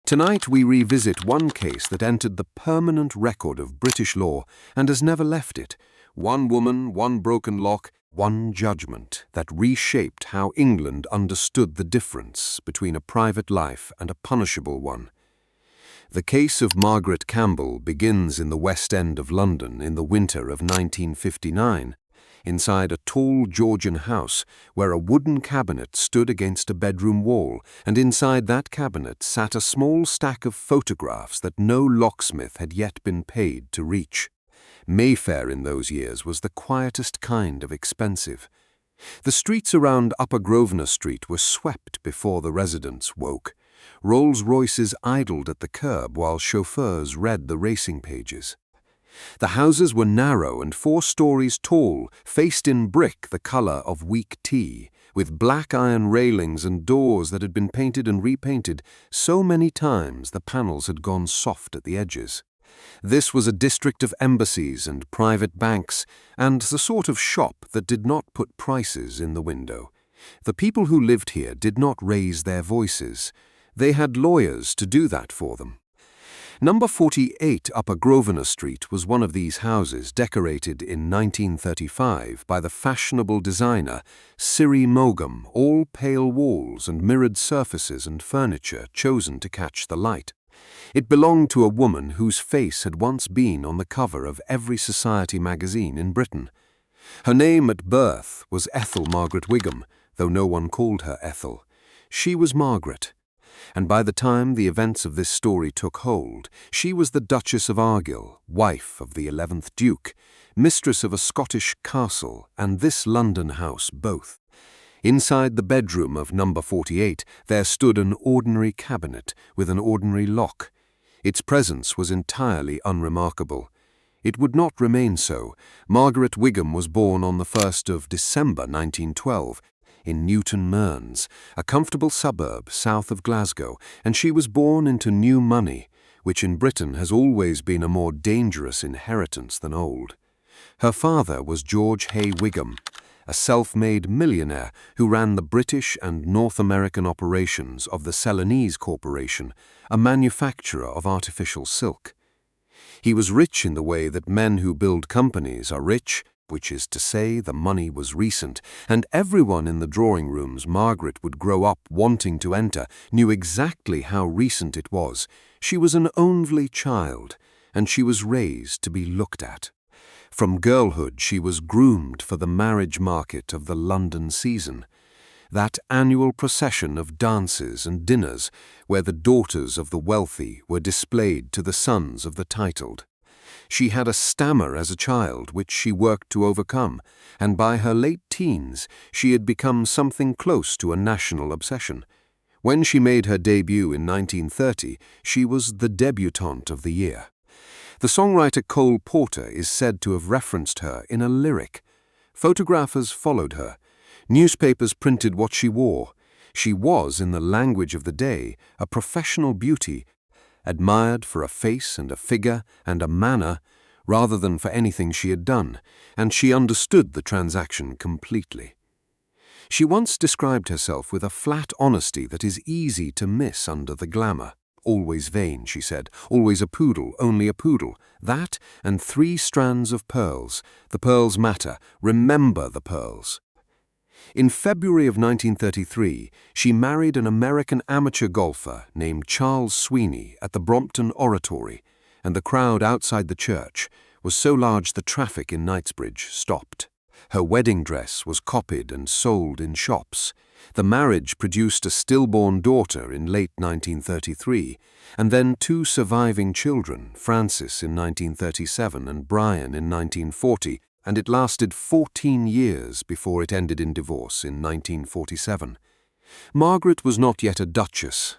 Tonight we revisit one case that entered the permanent record of British law and has never left it. One woman, one broken lock, one judgment that reshaped how England understood the difference between a private life and a punishable one. The case of Margaret Campbell begins in the West End of London in the winter of 1959, inside a tall Georgian house where a wooden cabinet stood against a bedroom wall, and inside that cabinet sat a small stack of photographs that no locksmith had yet been paid to reach. Mayfair in those years was the quietest kind of expensive. The streets around Upper Grosvenor Street were swept before the residents woke. Rolls-Royces idled at the curb while chauffeurs read the racing pages. The houses were narrow and 4 stories tall, faced in brick the colour of weak tea, with black iron railings and doors that had been painted and repainted so many times the panels had gone soft at the edges. This was a district of embassies and private banks, and the sort of shop that did not put prices in the window. The people who lived here did not raise their voices. They had lawyers to do that for them. Number 48 Upper Grosvenor Street was one of these houses decorated in 1935 by the fashionable designer Siri Mogum, all pale walls and mirrored surfaces and furniture chosen to catch the light. It belonged to a woman whose face had once been on the cover of every society magazine in Britain. Her name at birth was Ethel Margaret Wigham, though no one called her Ethel. She was Margaret. And by the time the events of this story took hold, she was the Duchess of Argyll, wife of the 11th Duke, mistress of a Scottish castle and this London house both. Inside the bedroom of number 48 there stood an ordinary cabinet with an ordinary lock. Its presence was entirely unremarkable. It would not remain so. Margaret Wigham was born on the 1st of December 1912, in Newton Mearns, a comfortable suburb south of Glasgow, and she was born into new money, which in Britain has always been a more dangerous inheritance than old. Her father was George Hay Wigham, a self-made millionaire who ran the British and North American operations of the Celanese Corporation, a manufacturer of artificial silk. He was rich in the way that men who build companies are rich, which is to say the money was recent, and everyone in the drawing rooms Margaret would grow up wanting to enter knew exactly how recent it was. She was an only child, and she was raised to be looked at. From girlhood she was groomed for the marriage market of the London season, that annual procession of dances and dinners where the daughters of the wealthy were displayed to the sons of the titled. She had a stammer as a child which she worked to overcome, and by her late teens she had become something close to a national obsession. When she made her debut in 1930, she was the debutante of the year. The songwriter Cole Porter is said to have referenced her in a lyric. Photographers followed her. Newspapers printed what she wore. She was, in the language of the day, a professional beauty, admired for a face and a figure and a manner rather than for anything she had done, and she understood the transaction completely. She once described herself with a flat honesty that is easy to miss under the glamour. Always vain, she said, always a poodle, only a poodle. That and 3 strands of pearls. The pearls matter. Remember the pearls. In February of 1933, she married an American amateur golfer named Charles Sweeney at the Brompton Oratory, and the crowd outside the church was so large the traffic in Knightsbridge stopped. Her wedding dress was copied and sold in shops. The marriage produced a stillborn daughter in late 1933, and then 2 surviving children, Francis in 1937 and Brian in 1940, and it lasted 14 years before it ended in divorce in 1947. Margaret was not yet a duchess.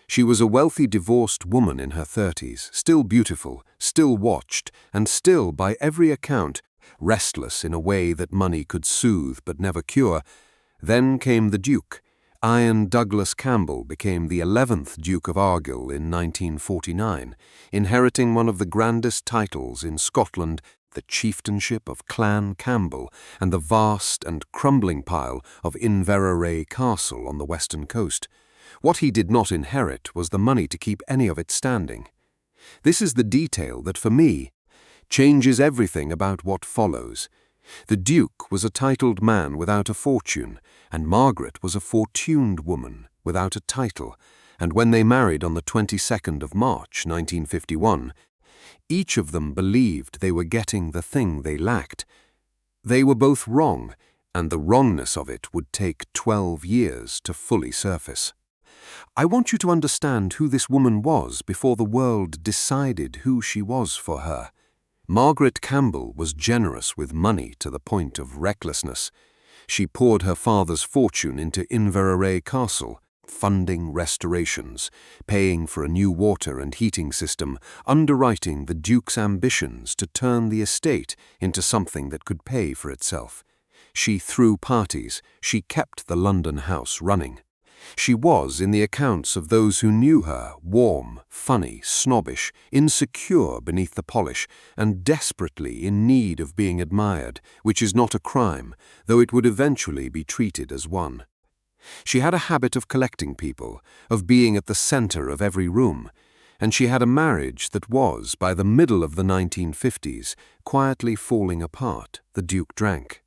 She was a wealthy divorced woman in her 30s, still beautiful, still watched, and still, by every account, restless in a way that money could soothe but never cure. Then came the Duke. Ian Douglas Campbell became the 11th Duke of Argyll in 1949, inheriting one of the grandest titles in Scotland, the chieftainship of Clan Campbell, and the vast and crumbling pile of Inverarray Castle on the western coast. What he did not inherit was the money to keep any of it standing. This is the detail that, for me, changes everything about what follows. The Duke was a titled man without a fortune, and Margaret was a fortuned woman without a title, and when they married on the 22nd of March, 1951, each of them believed they were getting the thing they lacked. They were both wrong, and the wrongness of it would take 12 years to fully surface. I want you to understand who this woman was before the world decided who she was for her. Margaret Campbell was generous with money to the point of recklessness. She poured her father's fortune into Inverarray Castle, funding restorations, paying for a new water and heating system, underwriting the Duke's ambitions to turn the estate into something that could pay for itself. She threw parties, she kept the London house running. She was, in the accounts of those who knew her, warm, funny, snobbish, insecure beneath the polish, and desperately in need of being admired, which is not a crime, though it would eventually be treated as one. She had a habit of collecting people, of being at the center of every room, and she had a marriage that was, by the middle of the 1950s, quietly falling apart. The Duke drank.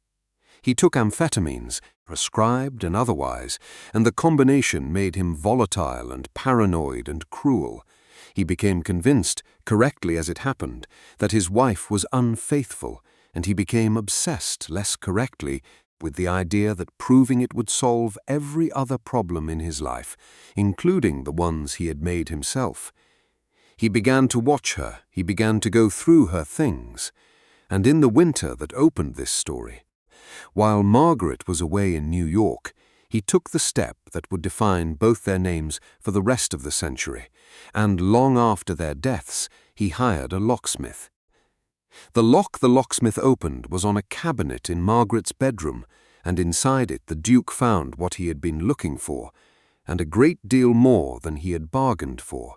He took amphetamines, prescribed and otherwise, and the combination made him volatile and paranoid and cruel. He became convinced, correctly as it happened, that his wife was unfaithful, and he became obsessed, less correctly, with the idea that proving it would solve every other problem in his life, including the ones he had made himself. He began to watch her, he began to go through her things, and in the winter that opened this story, while Margaret was away in New York, he took the step that would define both their names for the rest of the century, and long after their deaths, he hired a locksmith. The lock the locksmith opened was on a cabinet in Margaret's bedroom, and inside it the Duke found what he had been looking for, and a great deal more than he had bargained for.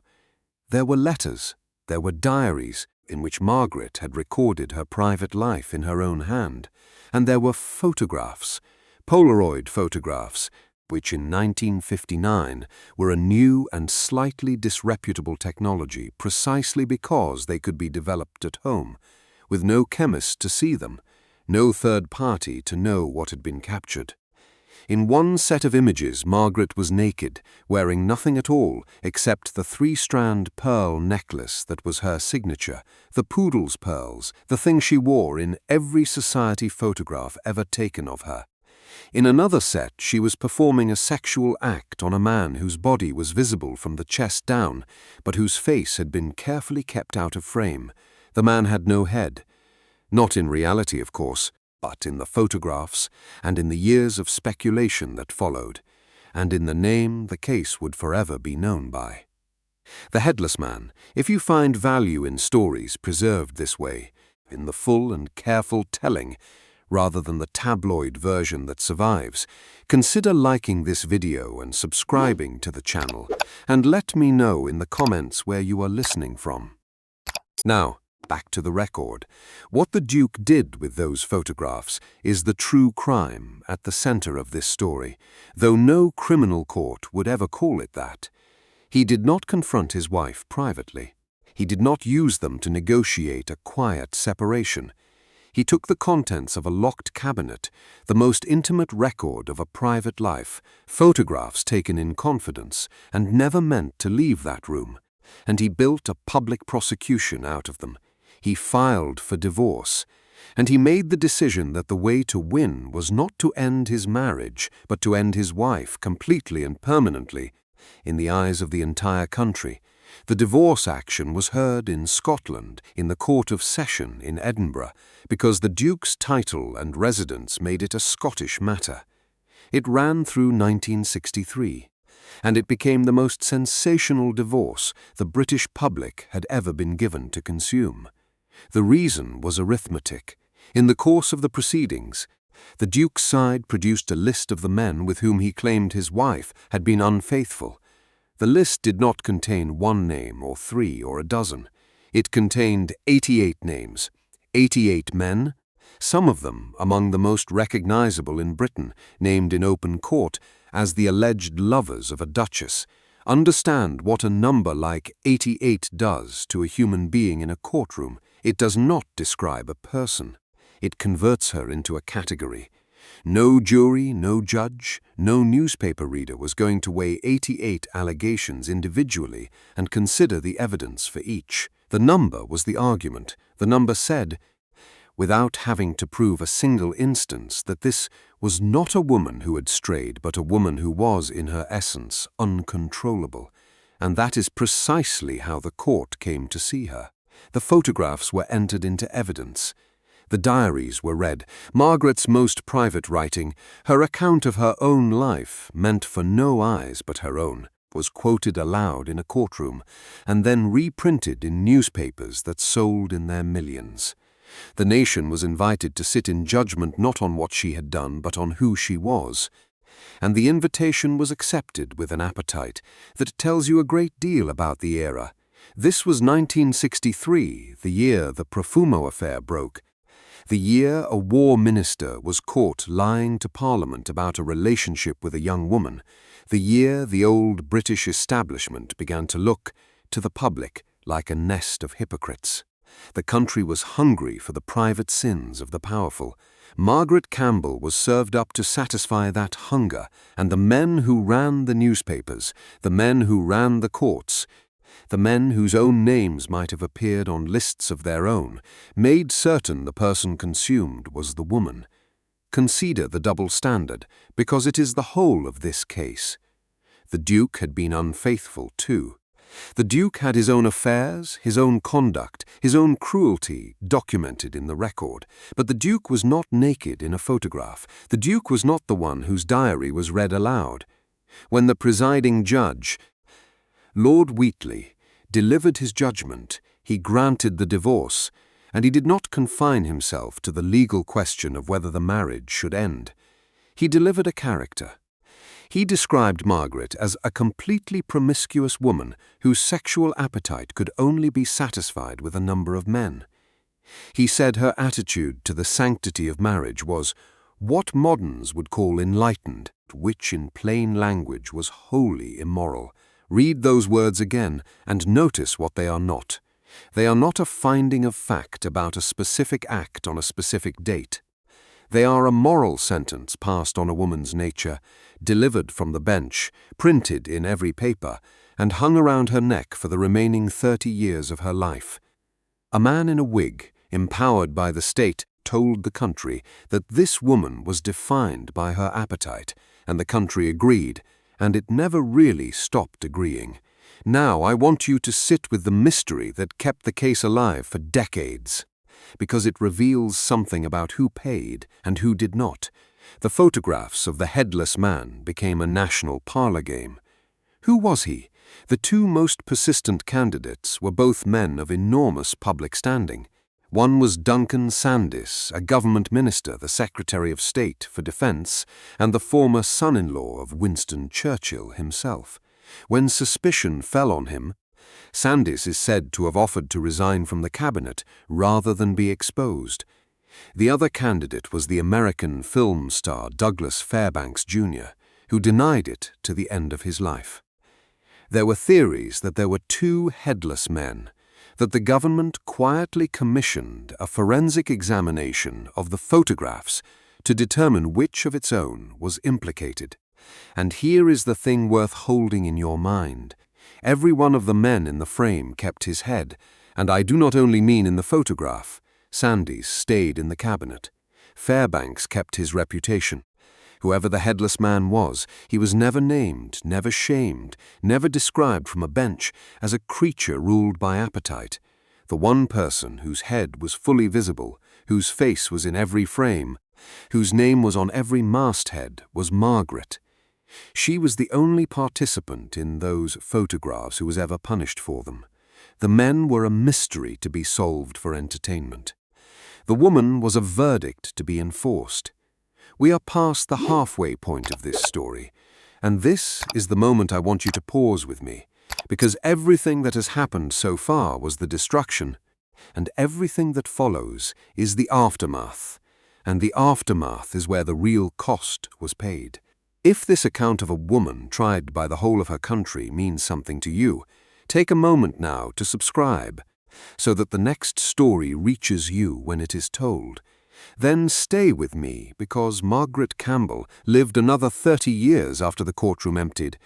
There were letters, there were diaries, in which Margaret had recorded her private life in her own hand, and there were photographs, Polaroid photographs, which in 1959 were a new and slightly disreputable technology precisely because they could be developed at home, with no chemist to see them, no third party to know what had been captured. In one set of images, Margaret was naked, wearing nothing at all except the 3-strand pearl necklace that was her signature, the poodle's pearls, the thing she wore in every society photograph ever taken of her. In another set, she was performing a sexual act on a man whose body was visible from the chest down, but whose face had been carefully kept out of frame. The man had no head. Not in reality, of course, but in the photographs, and in the years of speculation that followed, and in the name the case would forever be known by. The Headless Man. If you find value in stories preserved this way, in the full and careful telling, rather than the tabloid version that survives, consider liking this video and subscribing to the channel, and let me know in the comments where you are listening from. Now, back to the record. What the Duke did with those photographs is the true crime at the center of this story, though no criminal court would ever call it that. He did not confront his wife privately. He did not use them to negotiate a quiet separation. He took the contents of a locked cabinet, the most intimate record of a private life, photographs taken in confidence and never meant to leave that room, and he built a public prosecution out of them. He filed for divorce, and he made the decision that the way to win was not to end his marriage, but to end his wife completely and permanently. In the eyes of the entire country, the divorce action was heard in Scotland, in the Court of Session in Edinburgh, because the Duke's title and residence made it a Scottish matter. It ran through 1963, and it became the most sensational divorce the British public had ever been given to consume. The reason was arithmetic. In the course of the proceedings, the Duke's side produced a list of the men with whom he claimed his wife had been unfaithful. The list did not contain one name or 3 or a dozen. It contained 88 names, 88 men, some of them among the most recognizable in Britain, named in open court as the alleged lovers of a duchess. Understand what a number like 88 does to a human being in a courtroom. It does not describe a person. It converts her into a category. No jury, no judge, no newspaper reader was going to weigh 88 allegations individually and consider the evidence for each. The number was the argument. The number said, without having to prove a single instance, that this was not a woman who had strayed, but a woman who was, in her essence, uncontrollable. And that is precisely how the court came to see her. The photographs were entered into evidence. The diaries were read, Margaret's most private writing, her account of her own life, meant for no eyes but her own, was quoted aloud in a courtroom, and then reprinted in newspapers that sold in their millions. The nation was invited to sit in judgment not on what she had done, but on who she was. And the invitation was accepted with an appetite that tells you a great deal about the era. This was 1963, the year the Profumo affair broke. The year a war minister was caught lying to Parliament about a relationship with a young woman. The year the old British establishment began to look, to the public, like a nest of hypocrites. The country was hungry for the private sins of the powerful. Margaret Campbell was served up to satisfy that hunger, and the men who ran the newspapers, the men who ran the courts, the men whose own names might have appeared on lists of their own, made certain the person consumed was the woman. Consider the double standard, because it is the whole of this case. The Duke had been unfaithful too. The Duke had his own affairs, his own conduct, his own cruelty documented in the record. But the Duke was not naked in a photograph. The Duke was not the one whose diary was read aloud. When the presiding judge, Lord Wheatley, delivered his judgment, he granted the divorce, and he did not confine himself to the legal question of whether the marriage should end. He delivered a character. He described Margaret as a completely promiscuous woman whose sexual appetite could only be satisfied with a number of men. He said her attitude to the sanctity of marriage was what moderns would call enlightened, which in plain language was wholly immoral. Read those words again and notice what they are not. They are not a finding of fact about a specific act on a specific date. They are a moral sentence passed on a woman's nature, delivered from the bench, printed in every paper, and hung around her neck for the remaining 30 years of her life. A man in a wig, empowered by the state, told the country that this woman was defined by her appetite, and the country agreed, and it never really stopped agreeing. Now I want you to sit with the mystery that kept the case alive for decades, because it reveals something about who paid and who did not. The photographs of the headless man became a national parlor game. Who was he? The two most persistent candidates were both men of enormous public standing. One was Duncan Sandys, a government minister, the Secretary of State for Defense, and the former son-in-law of Winston Churchill himself. When suspicion fell on him, Sandys is said to have offered to resign from the cabinet rather than be exposed. The other candidate was the American film star Douglas Fairbanks, Jr., who denied it to the end of his life. There were theories that there were two headless men, that the government quietly commissioned a forensic examination of the photographs to determine which of its own was implicated. And here is the thing worth holding in your mind. Every one of the men in the frame kept his head, and I do not only mean in the photograph. Sandys stayed in the cabinet. Fairbanks kept his reputation. Whoever the headless man was, he was never named, never shamed, never described from a bench as a creature ruled by appetite. The one person whose head was fully visible, whose face was in every frame, whose name was on every masthead, was Margaret. She was the only participant in those photographs who was ever punished for them. The men were a mystery to be solved for entertainment. The woman was a verdict to be enforced. We are past the halfway point of this story, and this is the moment I want you to pause with me, because everything that has happened so far was the destruction. And everything that follows is the aftermath, and the aftermath is where the real cost was paid. If this account of a woman tried by the whole of her country means something to you, take a moment now to subscribe, so that the next story reaches you when it is told. Then stay with me, because Margaret Campbell lived another 30 years after the courtroom emptied,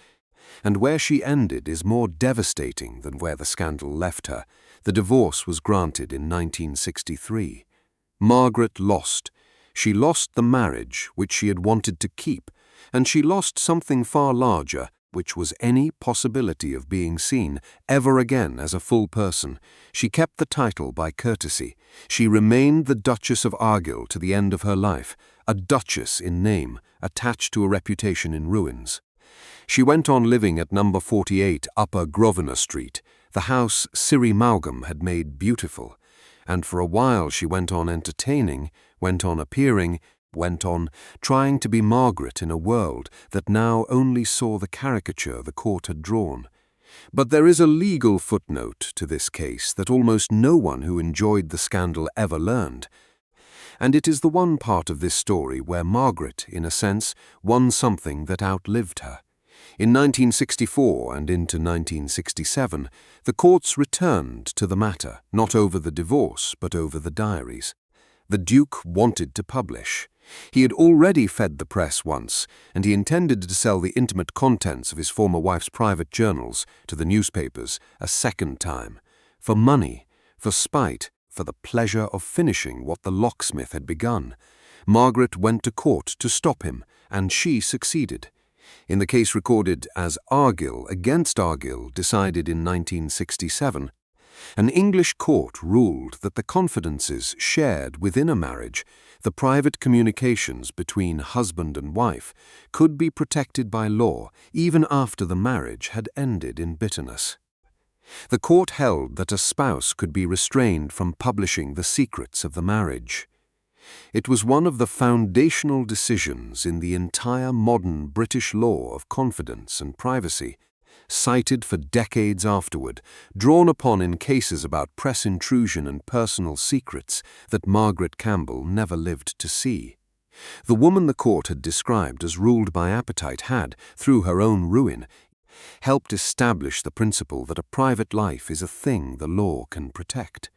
and where she ended is more devastating than where the scandal left her. The divorce was granted in 1963. Margaret lost. She lost the marriage which she had wanted to keep, and she lost something far larger, which was any possibility of being seen ever again as a full person. She kept the title by courtesy. She remained the Duchess of Argyll to the end of her life, a duchess in name, attached to a reputation in ruins. She went on living at number 48 Upper Grosvenor Street, the house Siri Maugham had made beautiful, and for a while she went on entertaining, went on appearing, went on trying to be Margaret in a world that now only saw the caricature the court had drawn. But there is a legal footnote to this case that almost no one who enjoyed the scandal ever learned. And it is the one part of this story where Margaret, in a sense, won something that outlived her. In 1964 and into 1967, the courts returned to the matter, not over the divorce, but over the diaries. The Duke wanted to publish. He had already fed the press once, and he intended to sell the intimate contents of his former wife's private journals to the newspapers a second time, for money, for spite, for the pleasure of finishing what the locksmith had begun. Margaret went to court to stop him, and she succeeded. In the case recorded as Argyll against Argyll, decided in 1967, an English court ruled that the confidences shared within a marriage, the private communications between husband and wife, could be protected by law even after the marriage had ended in bitterness. The court held that a spouse could be restrained from publishing the secrets of the marriage. It was one of the foundational decisions in the entire modern British law of confidence and privacy, cited for decades afterward, drawn upon in cases about press intrusion and personal secrets that Margaret Campbell never lived to see. The woman the court had described as ruled by appetite had, through her own ruin, helped establish the principle that a private life is a thing the law can protect.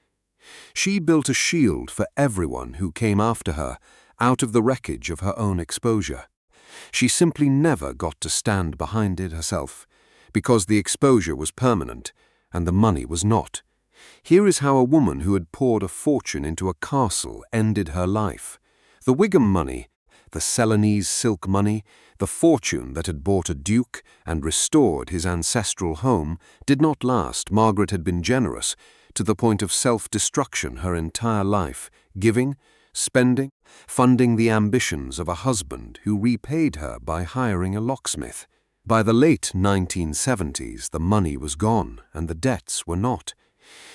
She built a shield for everyone who came after her, out of the wreckage of her own exposure. She simply never got to stand behind it herself, because the exposure was permanent and the money was not. Here is how a woman who had poured a fortune into a castle ended her life. The Wigham money, the Celanese silk money, the fortune that had bought a duke and restored his ancestral home, did not last. Margaret had been generous, to the point of self-destruction her entire life, giving, spending, funding the ambitions of a husband who repaid her by hiring a locksmith. By the late 1970s, the money was gone and the debts were not.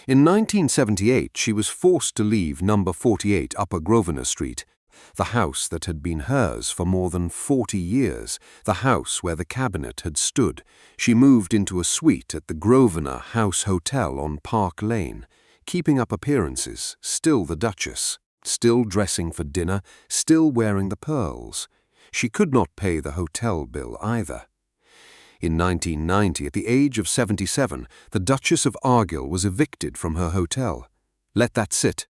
In 1978, she was forced to leave number 48 Upper Grosvenor Street, the house that had been hers for more than 40 years, the house where the cabinet had stood. She moved into a suite at the Grosvenor House Hotel on Park Lane, keeping up appearances, still the Duchess, still dressing for dinner, still wearing the pearls. She could not pay the hotel bill either. In 1990, at the age of 77, the Duchess of Argyll was evicted from her hotel. Let that sit.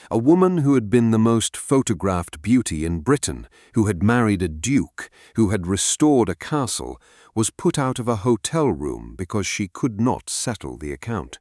A woman who had been the most photographed beauty in Britain, who had married a duke, who had restored a castle, was put out of a hotel room because she could not settle the account.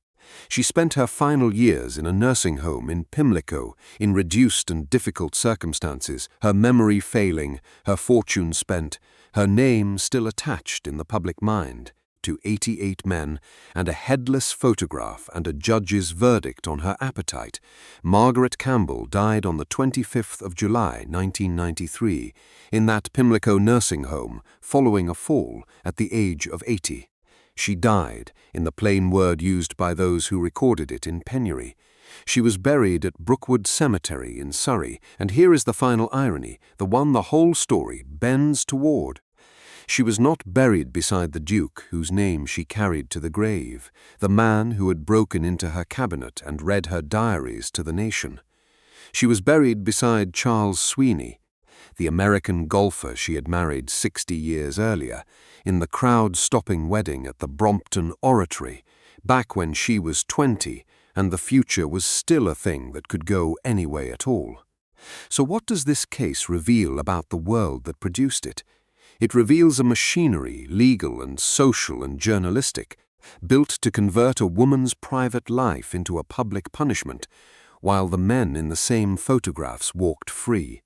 She spent her final years in a nursing home in Pimlico, in reduced and difficult circumstances, her memory failing, her fortune spent, her name still attached in the public mind to 88 men, and a headless photograph and a judge's verdict on her appetite. Margaret Campbell died on the 25th of July, 1993, in that Pimlico nursing home, following a fall at the age of 80. She died, in the plain word used by those who recorded it, in penury. She was buried at Brookwood Cemetery in Surrey, and here is the final irony, the one the whole story bends toward. She was not buried beside the Duke whose name she carried to the grave, the man who had broken into her cabinet and read her diaries to the nation. She was buried beside Charles Sweeney, the American golfer she had married 60 years earlier, in the crowd-stopping wedding at the Brompton Oratory, back when she was 20 and the future was still a thing that could go any way at all. So what does this case reveal about the world that produced it? It reveals a machinery, legal and social and journalistic, built to convert a woman's private life into a public punishment, while the men in the same photographs walked free.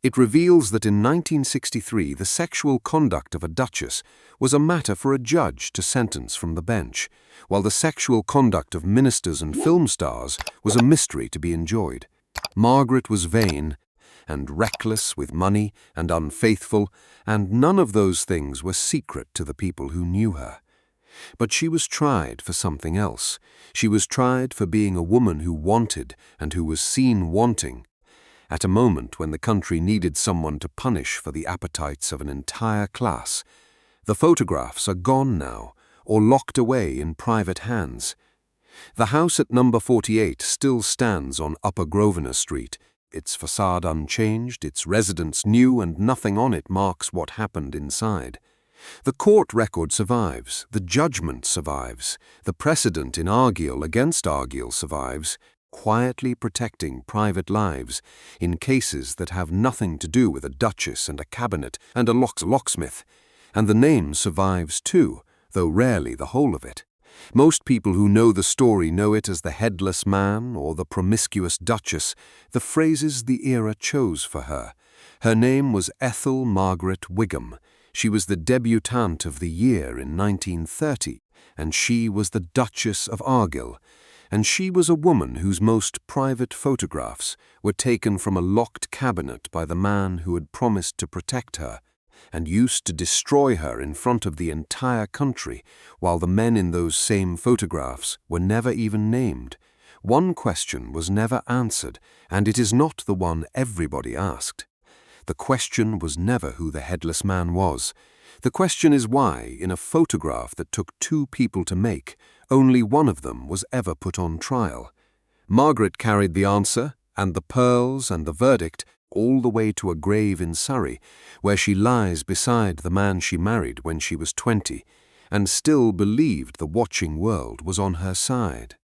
It reveals that in 1963 the sexual conduct of a duchess was a matter for a judge to sentence from the bench, while the sexual conduct of ministers and film stars was a mystery to be enjoyed. Margaret was vain and reckless with money and unfaithful, and none of those things were secret to the people who knew her. But she was tried for something else. She was tried for being a woman who wanted and who was seen wanting, at a moment when the country needed someone to punish for the appetites of an entire class. The photographs are gone now, or locked away in private hands. The house at number 48 still stands on Upper Grosvenor Street, its facade unchanged, its residents new, and nothing on it marks what happened inside. The court record survives, the judgment survives, the precedent in Argyll against Argyll survives, quietly protecting private lives in cases that have nothing to do with a duchess and a cabinet and a locksmith. And the name survives too, though rarely the whole of it. Most people who know the story know it as the headless man or the promiscuous duchess, the phrases the era chose for her. Her name was Ethel Margaret Wigham. She was the debutante of the year in 1930, and she was the Duchess of Argyll. And she was a woman whose most private photographs were taken from a locked cabinet by the man who had promised to protect her, and used to destroy her in front of the entire country, while the men in those same photographs were never even named. One question was never answered, and it is not the one everybody asked. The question was never who the headless man was. The question is why, in a photograph that took 2 people to make, only one of them was ever put on trial. Margaret carried the answer, and the pearls and the verdict, all the way to a grave in Surrey, where she lies beside the man she married when she was 20, and still believed the watching world was on her side.